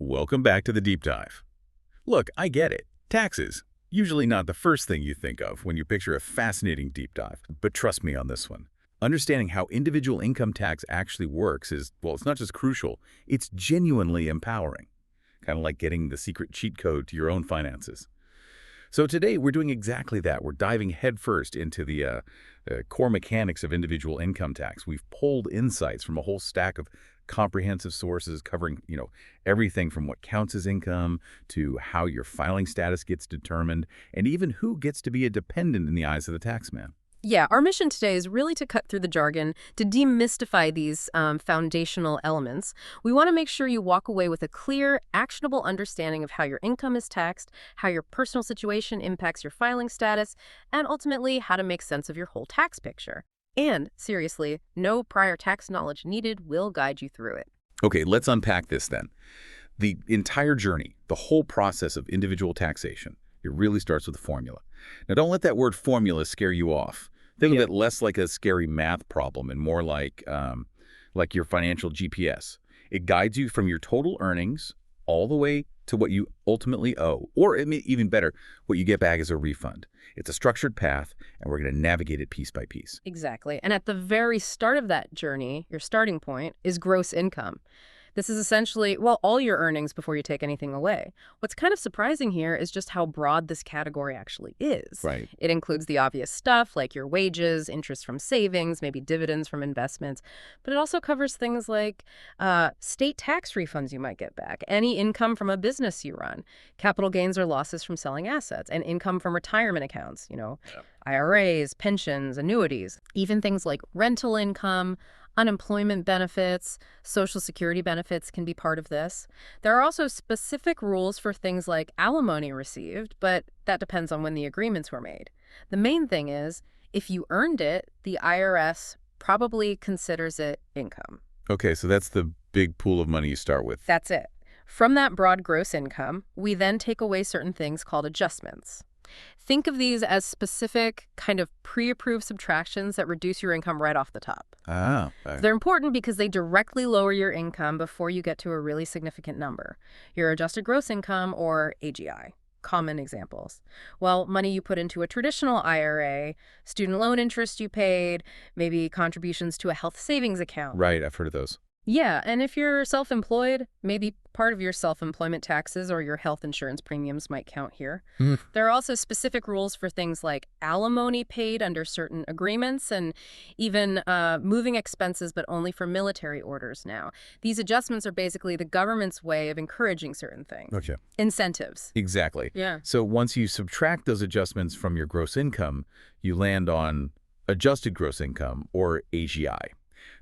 Welcome back to the deep dive. Look, I get it. Taxes. Usually not the first thing you think of when you picture a fascinating deep dive. But trust me on this one. Understanding how individual income tax actually works is, well, it's not just crucial, it's genuinely empowering. Kind of like getting the secret cheat code to your own finances. So today we're doing exactly that. We're diving headfirst into the core mechanics of individual income tax. We've pulled insights from a whole stack of comprehensive sources covering, everything from what counts as income to how your filing status gets determined and even who gets to be a dependent in the eyes of the tax man. Yeah, our mission today is really to cut through the jargon, to demystify these foundational elements. We want to make sure you walk away with a clear, actionable understanding of how your income is taxed, how your personal situation impacts your filing status, and ultimately how to make sense of your whole tax picture. And, seriously, no prior tax knowledge needed will guide you through it. Okay, let's unpack this then. The entire journey, the whole process of individual taxation, it really starts with a formula. Now, don't let that word formula scare you off. Think of it less like a scary math problem and more like your financial GPS. It guides you from your total earnings all the way to what you ultimately owe, or even better, what you get back as a refund. It's a structured path, and we're going to navigate it piece by piece. Exactly. And at the very start of that journey, your starting point is gross income. This is essentially, well, all your earnings before you take anything away. What's kind of surprising here is just how broad this category actually is. Right. It includes the obvious stuff like your wages, interest from savings, maybe dividends from investments. But it also covers things like state tax refunds you might get back, any income from a business you run, capital gains or losses from selling assets, and income from retirement accounts, IRAs, pensions, annuities, even things like rental income, unemployment benefits, Social Security benefits can be part of this. There are also specific rules for things like alimony received, but that depends on when the agreements were made. The main thing is, if you earned it, the IRS probably considers it income. Okay, so that's the big pool of money you start with. That's it. From that broad gross income, we then take away certain things called adjustments. Think of these as specific, kind of pre-approved subtractions that reduce your income right off the top. Ah. They're important because they directly lower your income before you get to a really significant number. Your adjusted gross income, or AGI. Common examples. Well, money you put into a traditional IRA, student loan interest you paid, maybe contributions to a health savings account. Right, I've heard of those. Yeah, and if you're self-employed, maybe part of your self-employment taxes or your health insurance premiums might count here. There are also specific rules for things like alimony paid under certain agreements and even moving expenses, but only for military orders now. These adjustments are basically the government's way of encouraging certain things. Okay. Incentives. Exactly. Yeah. So once you subtract those adjustments from your gross income, you land on adjusted gross income, or AGI.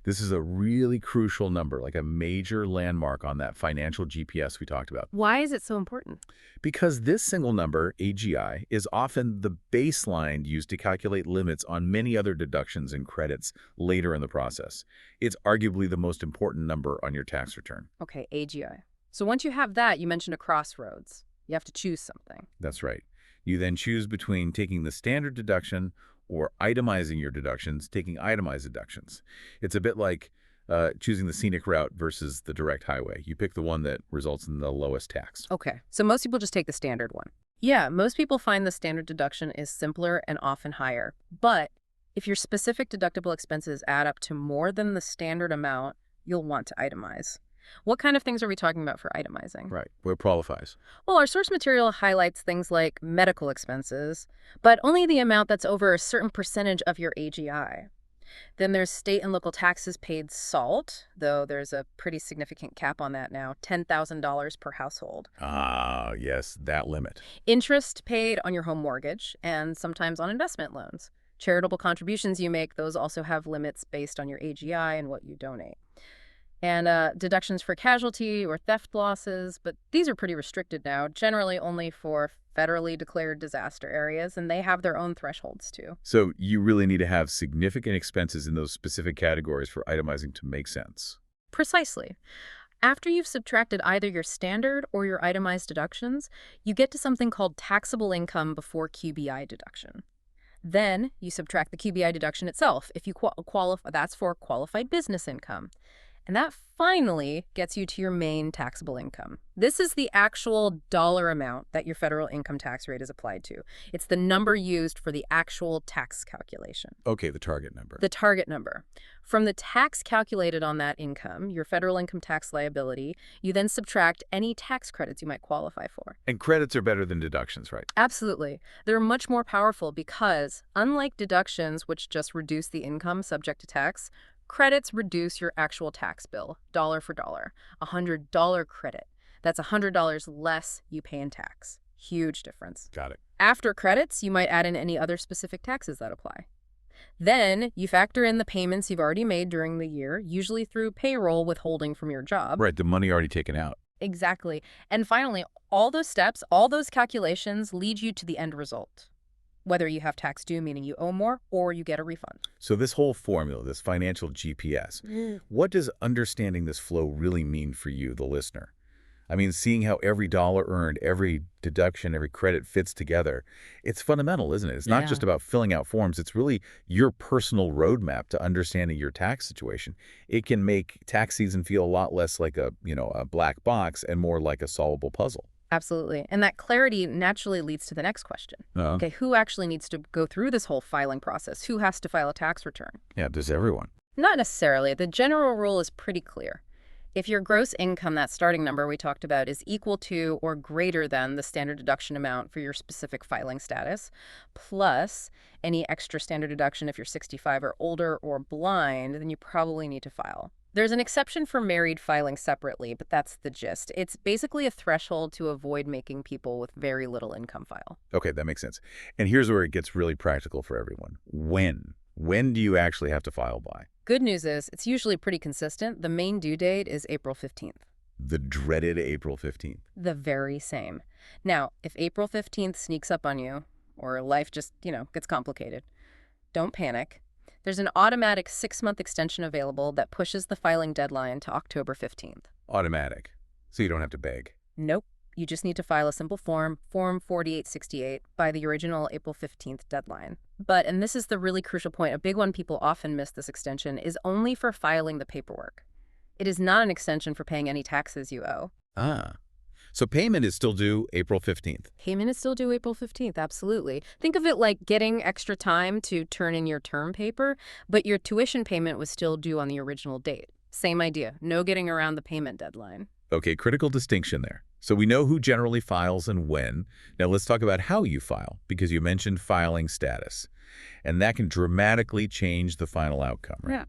This is a really crucial number, like a major landmark on that financial GPS we talked about. Why is it so important? Because this single number, AGI, is often the baseline used to calculate limits on many other deductions and credits later in the process. It's arguably the most important number on your tax return. Okay, AGI. So once you have that, you mentioned a crossroads. You have to choose something. That's right. You then choose between taking the standard deduction or itemizing your deductions, taking itemized deductions. It's a bit like choosing the scenic route versus the direct highway. You pick the one that results in the lowest tax. Okay, so most people just take the standard one. Yeah, most people find the standard deduction is simpler and often higher. But if your specific deductible expenses add up to more than the standard amount, you'll want to itemize. What kind of things are we talking about for itemizing? Right. What qualifies? Well, our source material highlights things like medical expenses, but only the amount that's over a certain percentage of your AGI. Then there's state and local taxes paid SALT, though there's a pretty significant cap on that now, $10,000 per household. Ah, yes, that limit. Interest paid on your home mortgage and sometimes on investment loans. Charitable contributions you make, those also have limits based on your AGI and what you donate. And deductions for casualty or theft losses, but these are pretty restricted now, generally only for federally declared disaster areas, and they have their own thresholds too. So you really need to have significant expenses in those specific categories for itemizing to make sense. Precisely. After you've subtracted either your standard or your itemized deductions, you get to something called taxable income before QBI deduction. Then you subtract the QBI deduction itself if you qualify. That's for qualified business income. And that finally gets you to your main taxable income. This is the actual dollar amount that your federal income tax rate is applied to. It's the number used for the actual tax calculation. Okay, the target number. The target number. From the tax calculated on that income, your federal income tax liability, you then subtract any tax credits you might qualify for. And credits are better than deductions, right? Absolutely. They're much more powerful because, unlike deductions, which just reduce the income subject to tax, credits reduce your actual tax bill, dollar for dollar. $100 credit. That's $100 less you pay in tax. Huge difference. Got it. After credits, you might add in any other specific taxes that apply. Then you factor in the payments you've already made during the year, usually through payroll withholding from your job. Right, the money already taken out. Exactly. And finally, all those steps, all those calculations lead you to the end result. Whether you have tax due, meaning you owe more, or you get a refund. So this whole formula, this financial GPS, what does understanding this flow really mean for you, the listener? I mean, seeing how every dollar earned, every deduction, every credit fits together, it's fundamental, isn't it? It's not just about filling out forms. It's really your personal roadmap to understanding your tax situation. It can make tax season feel a lot less like a black box and more like a solvable puzzle. Absolutely. And that clarity naturally leads to the next question. Okay, who actually needs to go through this whole filing process? Who has to file a tax return? Yeah, does everyone? Not necessarily. The general rule is pretty clear. If your gross income, that starting number we talked about, is equal to or greater than the standard deduction amount for your specific filing status, plus any extra standard deduction if you're 65 or older or blind, then you probably need to file. There's an exception for married filing separately, but that's the gist. It's basically a threshold to avoid making people with very little income file. Okay, that makes sense. And here's where it gets really practical for everyone. When? When do you actually have to file by? Good news is it's usually pretty consistent. The main due date is April 15th. The dreaded April 15th. The very same. Now, if April 15th sneaks up on you, or life just, gets complicated, don't panic. There's an automatic 6-month extension available that pushes the filing deadline to October 15th. Automatic. So you don't have to beg. Nope. You just need to file a simple Form 4868, by the original April 15th deadline. But, and this is the really crucial point, a big one people often miss this extension, is only for filing the paperwork. It is not an extension for paying any taxes you owe. Ah. So payment is still due April 15th. Payment is still due April 15th, absolutely. Think of it like getting extra time to turn in your term paper, but your tuition payment was still due on the original date. Same idea, no getting around the payment deadline. Okay, critical distinction there. So we know who generally files and when. Now let's talk about how you file, because you mentioned filing status. And that can dramatically change the final outcome, right? Yeah.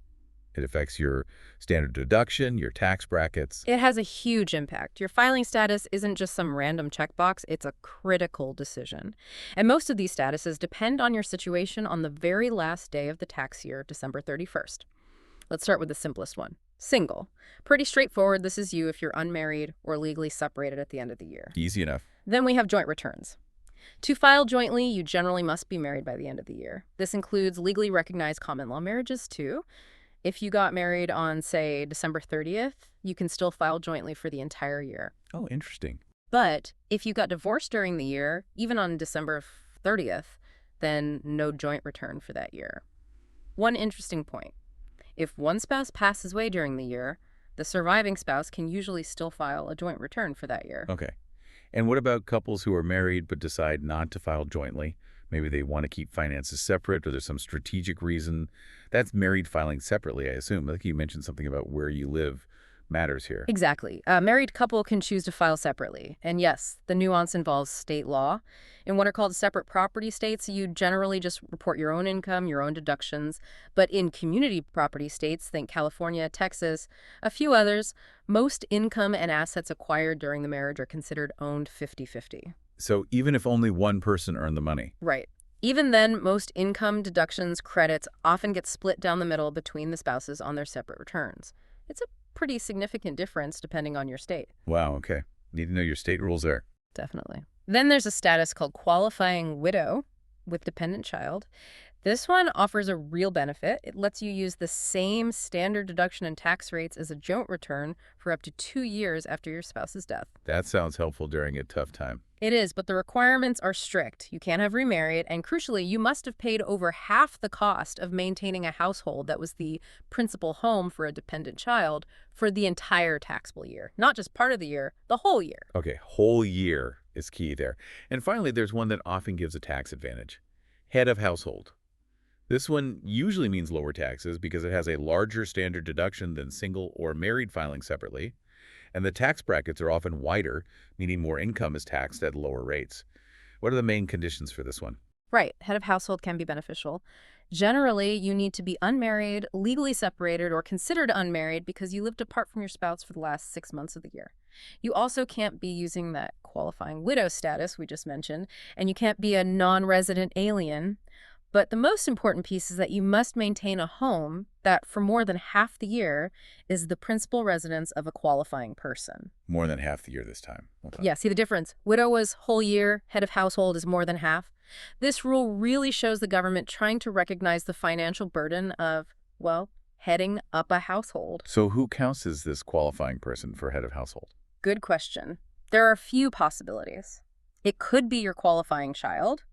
It affects your standard deduction, your tax brackets. It has a huge impact. Your filing status isn't just some random checkbox, it's a critical decision. And most of these statuses depend on your situation on the very last day of the tax year, December 31st. Let's start with the simplest one. Single. Pretty straightforward. This is you if you're unmarried or legally separated at the end of the year. Easy enough. Then we have joint returns. To file jointly, you generally must be married by the end of the year. This includes legally recognized common law marriages, too. If you got married on, say, December 30th, you can still file jointly for the entire year. Oh, interesting. But if you got divorced during the year, even on December 30th, then no joint return for that year. One interesting point. If one spouse passes away during the year, the surviving spouse can usually still file a joint return for that year. Okay. And what about couples who are married but decide not to file jointly? Maybe they want to keep finances separate or there's some strategic reason. That's married filing separately, I assume. I think you mentioned something about where you live matters here. Exactly. A married couple can choose to file separately. And yes, the nuance involves state law. In what are called separate property states, you generally just report your own income, your own deductions. But in community property states, think California, Texas, a few others, most income and assets acquired during the marriage are considered owned 50-50. So even if only one person earned the money? Right. Even then, most income deductions credits often get split down the middle between the spouses on their separate returns. It's a pretty significant difference depending on your state. Wow, okay. Need to know your state rules there. Definitely. Then there's a status called qualifying widow with dependent child. This one offers a real benefit. It lets you use the same standard deduction and tax rates as a joint return for up to 2 years after your spouse's death. That sounds helpful during a tough time. It is, but the requirements are strict. You can't have remarried, and crucially, you must have paid over half the cost of maintaining a household that was the principal home for a dependent child for the entire taxable year. Not just part of the year, the whole year. Okay, whole year is key there. And finally, there's one that often gives a tax advantage. Head of household. This one usually means lower taxes because it has a larger standard deduction than single or married filing separately, and the tax brackets are often wider, meaning more income is taxed at lower rates. What are the main conditions for this one? Right, head of household can be beneficial. Generally, you need to be unmarried, legally separated, or considered unmarried because you lived apart from your spouse for the last 6 months of the year. You also can't be using that qualifying widow status we just mentioned, and you can't be a non-resident alien. But the most important piece is that you must maintain a home that, for more than half the year, is the principal residence of a qualifying person. More than half the year this time. Okay. Yeah, see the difference? Widow was whole year, head of household is more than half. This rule really shows the government trying to recognize the financial burden of, well, heading up a household. So who counts as this qualifying person for head of household? Good question. There are a few possibilities. It could be your qualifying child.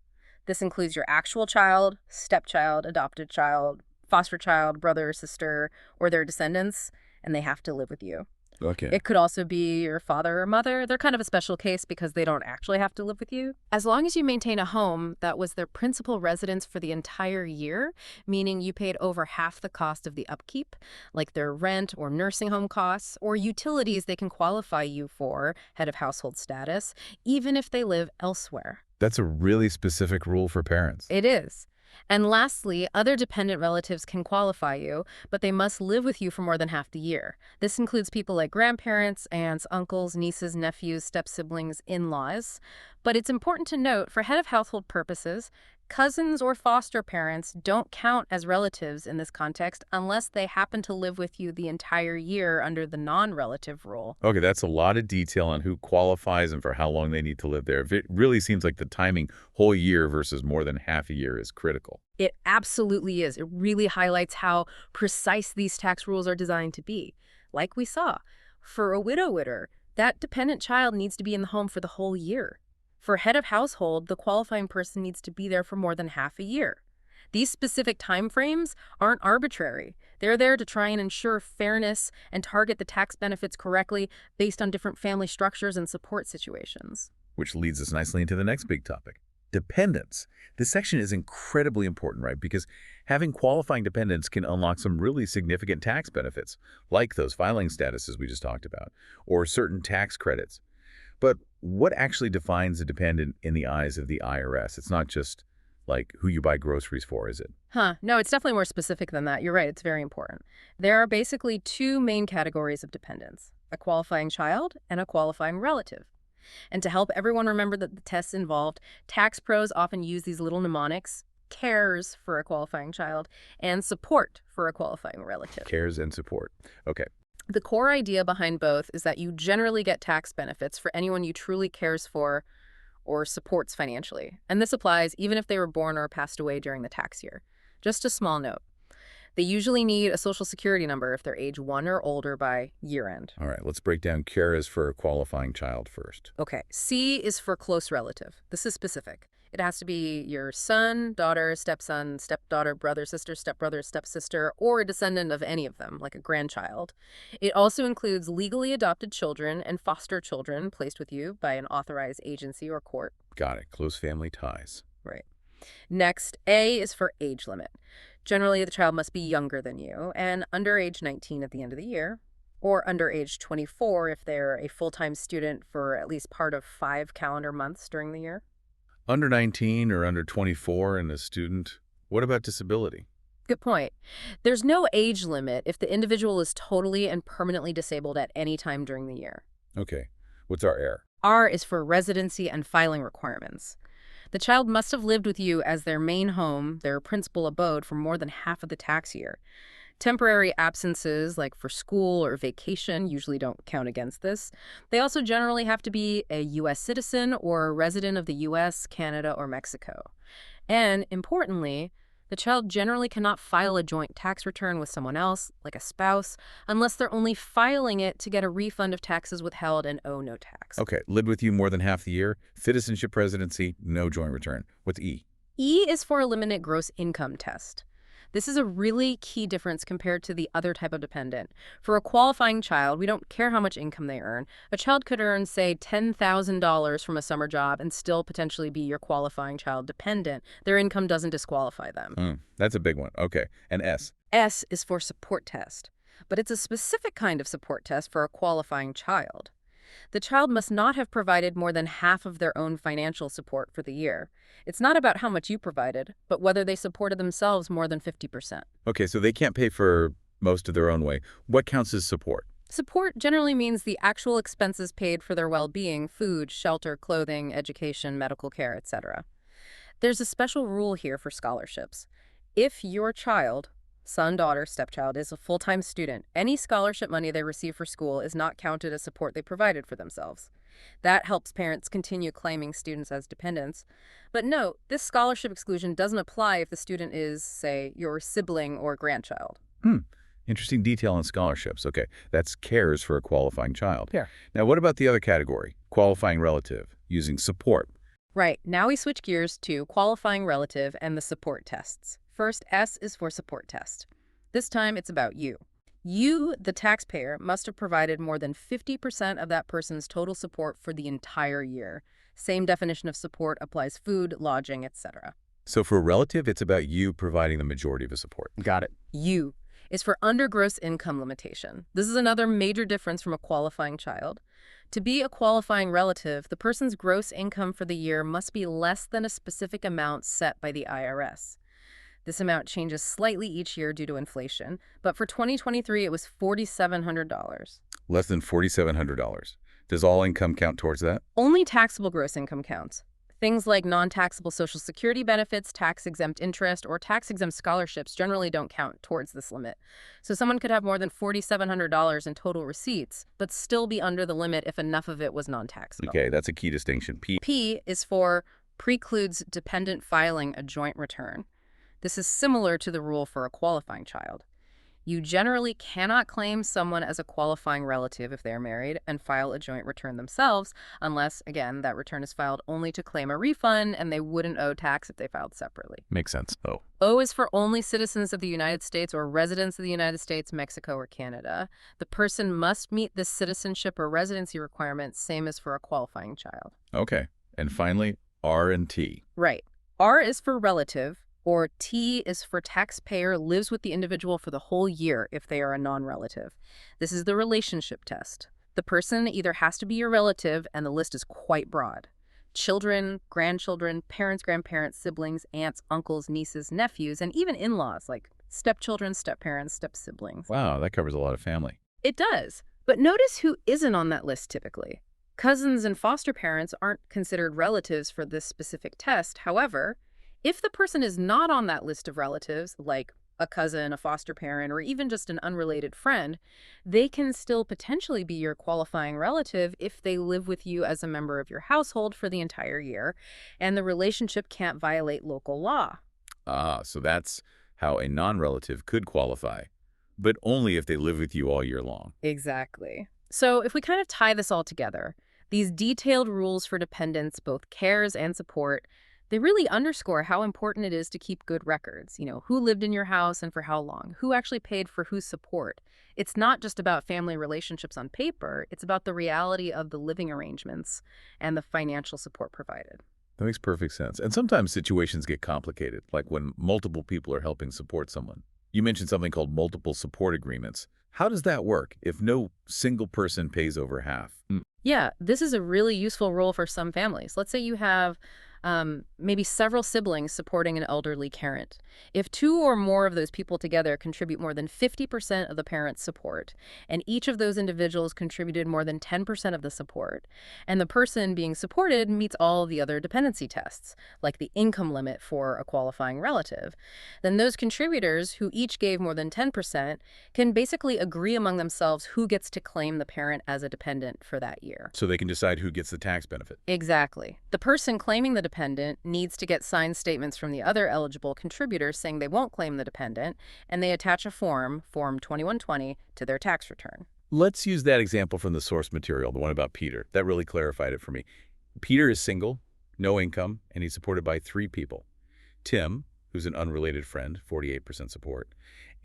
This includes your actual child, stepchild, adopted child, foster child, brother or sister, or their descendants, and they have to live with you. Okay. It could also be your father or mother. They're kind of a special case because they don't actually have to live with you. As long as you maintain a home that was their principal residence for the entire year, meaning you paid over half the cost of the upkeep, like their rent or nursing home costs, or utilities they can qualify you for, head of household status, even if they live elsewhere. That's a really specific rule for parents. It is. And lastly, other dependent relatives can qualify you, but they must live with you for more than half the year. This includes people like grandparents, aunts, uncles, nieces, nephews, step-siblings, in-laws. But it's important to note, for head of household purposes, cousins or foster parents don't count as relatives in this context unless they happen to live with you the entire year under the non-relative rule. Okay, that's a lot of detail on who qualifies and for how long they need to live there. It really seems like the timing whole year versus more than half a year is critical. It absolutely is. It really highlights how precise these tax rules are designed to be. Like we saw, for a widower, that dependent child needs to be in the home for the whole year. For head of household, the qualifying person needs to be there for more than half a year. These specific timeframes aren't arbitrary. They're there to try and ensure fairness and target the tax benefits correctly based on different family structures and support situations. Which leads us nicely into the next big topic, dependents. This section is incredibly important, right? Because having qualifying dependents can unlock some really significant tax benefits, like those filing statuses we just talked about, or certain tax credits. But what actually defines a dependent in the eyes of the IRS? It's not just like who you buy groceries for, is it? No, it's definitely more specific than that. You're right, it's very important. There are basically two main categories of dependents, a qualifying child and a qualifying relative. And to help everyone remember that the tests involved, tax pros often use these little mnemonics: CARES for a qualifying child and support for a qualifying relative. CARES and support. Okay. The core idea behind both is that you generally get tax benefits for anyone you truly cares for or supports financially. And this applies even if they were born or passed away during the tax year. Just a small note. They usually need a social security number if they're age 1 or older by year end. All right, let's break down CARES for a qualifying child first. Okay, C is for close relative. This is specific. It has to be your son, daughter, stepson, stepdaughter, brother, sister, stepbrother, stepsister, or a descendant of any of them, like a grandchild. It also includes legally adopted children and foster children placed with you by an authorized agency or court. Got it. Close family ties. Right. Next, A is for age limit. Generally, the child must be younger than you and under age 19 at the end of the year, or under age 24 if they're a full-time student for at least part of 5 calendar months during the year. Under 19 or under 24 and a student, what about disability? Good point. There's no age limit if the individual is totally and permanently disabled at any time during the year. Okay, what's our R? R is for residency and filing requirements. The child must have lived with you as their main home, their principal abode, for more than half of the tax year. Temporary absences, like for school or vacation, usually don't count against this. They also generally have to be a U.S. citizen or a resident of the U.S., Canada, or Mexico. And, importantly, The child generally cannot file a joint tax return with someone else, like a spouse, unless they're only filing it to get a refund of taxes withheld and owe no tax. Okay, lived with you more than half the year, citizenship residency, no joint return. What's E? E is for a limited gross income test. This is a really key difference compared to the other type of dependent. For a qualifying child, we don't care how much income they earn. A child could earn, say, $10,000 from a summer job and still potentially be your qualifying child dependent. Their income doesn't disqualify them. That's a big one. Okay, and S? S is for support test, but it's a specific kind of support test for a qualifying child. The child must not have provided more than half of their own financial support for the year. It's not about how much you provided, but whether they supported themselves more than 50%. Okay, so they can't pay for most of their own way. What counts as support? Support generally means the actual expenses paid for their well-being, food, shelter, clothing, education, medical care, etc. There's a special rule here for scholarships. If your child, son, daughter, stepchild, is a full-time student, any scholarship money they receive for school is not counted as support they provided for themselves. That helps parents continue claiming students as dependents. But note, this scholarship exclusion doesn't apply if the student is, say, your sibling or grandchild. Interesting detail on scholarships. Okay, that's CARES for a qualifying child. Yeah. Now, what about the other category, qualifying relative, using support? Right, now we switch gears to qualifying relative and the support tests. First, S is for support test. This time, it's about you. You, the taxpayer, must have provided more than 50% of that person's total support for the entire year. Same definition of support applies food, lodging, etc. So for a relative, it's about you providing the majority of the support. Got it. U is for under gross income limitation. This is another major difference from a qualifying child. To be a qualifying relative, the person's gross income for the year must be less than a specific amount set by the IRS. This amount changes slightly each year due to inflation, but for 2023, it was $4,700. Less than $4,700. Does all income count towards that? Only taxable gross income counts. Things like non-taxable Social Security benefits, tax-exempt interest, or tax-exempt scholarships generally don't count towards this limit. So someone could have more than $4,700 in total receipts, but still be under the limit if enough of it was non-taxable. Okay, that's a key distinction. P. P is for precludes dependent filing a joint return. This is similar to the rule for a qualifying child. You generally cannot claim someone as a qualifying relative if they're married and file a joint return themselves, unless, again, that return is filed only to claim a refund and they wouldn't owe tax if they filed separately. Makes sense. Oh. O is for only citizens of the United States or residents of the United States, Mexico, or Canada. The person must meet this citizenship or residency requirement, same as for a qualifying child. Okay. And finally, R and T. Right. R is for relative, or T is for taxpayer lives with the individual for the whole year if they are a non-relative. This is the relationship test. The person either has to be your relative, and the list is quite broad. Children, grandchildren, parents, grandparents, siblings, aunts, uncles, nieces, nephews, and even in-laws like stepchildren, stepparents, step-siblings. Wow, that covers a lot of family. It does. But notice who isn't on that list typically. Cousins and foster parents aren't considered relatives for this specific test. However, if the person is not on that list of relatives, like a cousin, a foster parent, or even just an unrelated friend, they can still potentially be your qualifying relative if they live with you as a member of your household for the entire year, and the relationship can't violate local law. So that's how a non-relative could qualify, but only if they live with you all year long. Exactly. So if we kind of tie this all together, these detailed rules for dependents, both CARES and support, they really underscore how important it is to keep good records. You know, who lived in your house and for how long, who actually paid for whose support. It's not just about family relationships on paper, it's about the reality of the living arrangements and the financial support provided. That makes perfect sense. And sometimes situations get complicated, like when multiple people are helping support someone. You mentioned something called multiple support agreements. How does that work if no single person pays over half? Yeah, this is a really useful rule for some families. Let's say you have maybe several siblings supporting an elderly parent. If two or more of those people together contribute more than 50% of the parent's support, and each of those individuals contributed more than 10% of the support, and the person being supported meets all the other dependency tests, like the income limit for a qualifying relative, then those contributors who each gave more than 10% can basically agree among themselves who gets to claim the parent as a dependent for that year. So they can decide who gets the tax benefit. Exactly. The person claiming the dependent needs to get signed statements from the other eligible contributors saying they won't claim the dependent, and they attach a form, Form 2120, to their tax return. Let's use that example from the source material, the one about Peter. That really clarified it for me. Peter is single, no income, and he's supported by 3 people. Tim, who's an unrelated friend, 48% support.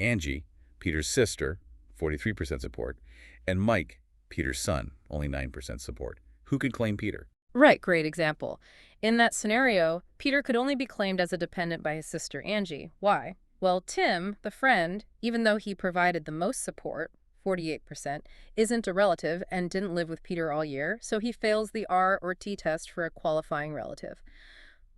Angie, Peter's sister, 43% support. And Mike, Peter's son, only 9% support. Who could claim Peter? Right, great example. In that scenario, Peter could only be claimed as a dependent by his sister Angie. Why? Well, Tim, the friend, even though he provided the most support, 48%, isn't a relative and didn't live with Peter all year, so he fails the R or T test for a qualifying relative.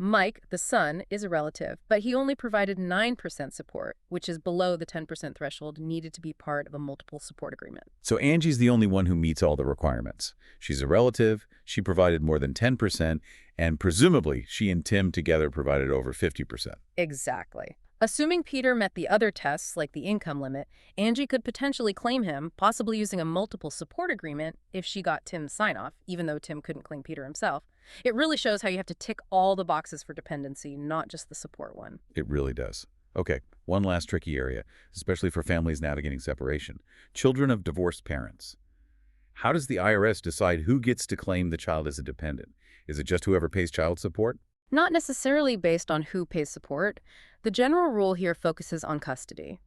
Mike, the son, is a relative, but he only provided 9% support, which is below the 10% threshold needed to be part of a multiple support agreement. So Angie's the only one who meets all the requirements. She's a relative, she provided more than 10%, and presumably she and Tim together provided over 50%. Exactly. Assuming Peter met the other tests, like the income limit, Angie could potentially claim him, possibly using a multiple support agreement if she got Tim's sign-off, even though Tim couldn't claim Peter himself. It really shows how you have to tick all the boxes for dependency, not just the support one. It really does. Okay, one last tricky area, especially for families navigating separation. Children of divorced parents. How does the IRS decide who gets to claim the child as a dependent? Is it just whoever pays child support? Not necessarily based on who pays support. The general rule here focuses on custody.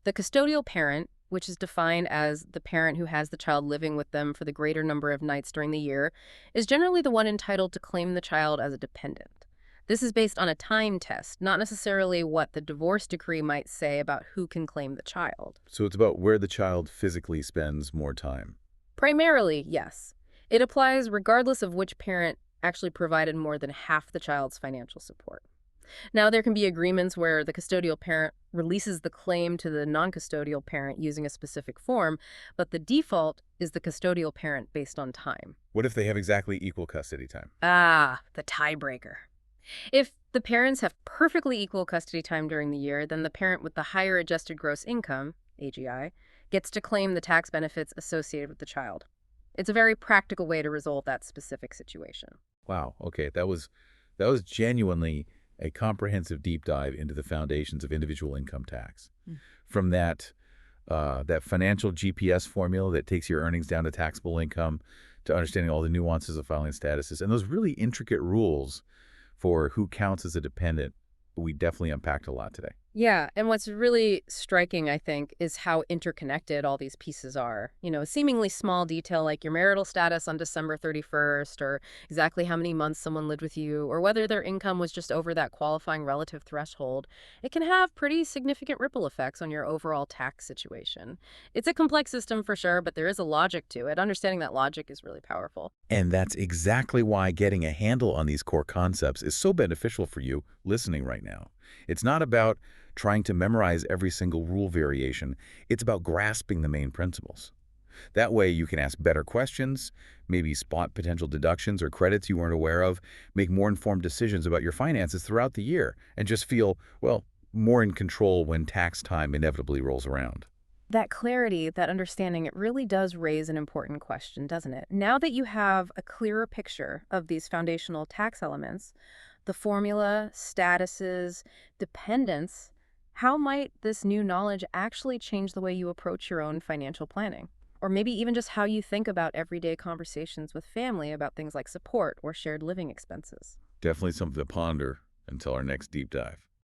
The custodial parent, which is defined as the parent who has the child living with them for the greater number of nights during the year, is generally the one entitled to claim the child as a dependent. This is based on a time test, not necessarily what the divorce decree might say about who can claim the child. So it's about where the child physically spends more time. Primarily, yes. It applies regardless of which parent actually provided more than half the child's financial support. Now, there can be agreements where the custodial parent releases the claim to the non-custodial parent using a specific form, but the default is the custodial parent based on time. What if they have exactly equal custody time? Ah, the tiebreaker. If the parents have perfectly equal custody time during the year, then the parent with the higher adjusted gross income, AGI, gets to claim the tax benefits associated with the child. It's a very practical way to resolve that specific situation. Wow, okay, that was genuinely a comprehensive deep dive into the foundations of individual income tax. From that financial GPS formula that takes your earnings down to taxable income, to understanding all the nuances of filing statuses, and those really intricate rules for who counts as a dependent. We definitely unpacked a lot today. Yeah, and what's really striking, I think, is how interconnected all these pieces are. You know, a seemingly small detail like your marital status on December 31st, or exactly how many months someone lived with you, or whether their income was just over that qualifying relative threshold, it can have pretty significant ripple effects on your overall tax situation. It's a complex system for sure, but there is a logic to it. Understanding that logic is really powerful. And that's exactly why getting a handle on these core concepts is so beneficial for you listening right now. It's not about trying to memorize every single rule variation. It's about grasping the main principles. That way you can ask better questions, maybe spot potential deductions or credits you weren't aware of, make more informed decisions about your finances throughout the year, and just feel, well, more in control when tax time inevitably rolls around. That clarity, that understanding, it really does raise an important question, doesn't it? Now that you have a clearer picture of these foundational tax elements, the formula, statuses, dependence, how might this new knowledge actually change the way you approach your own financial planning? Or maybe even just how you think about everyday conversations with family about things like support or shared living expenses? Definitely something to ponder until our next deep dive.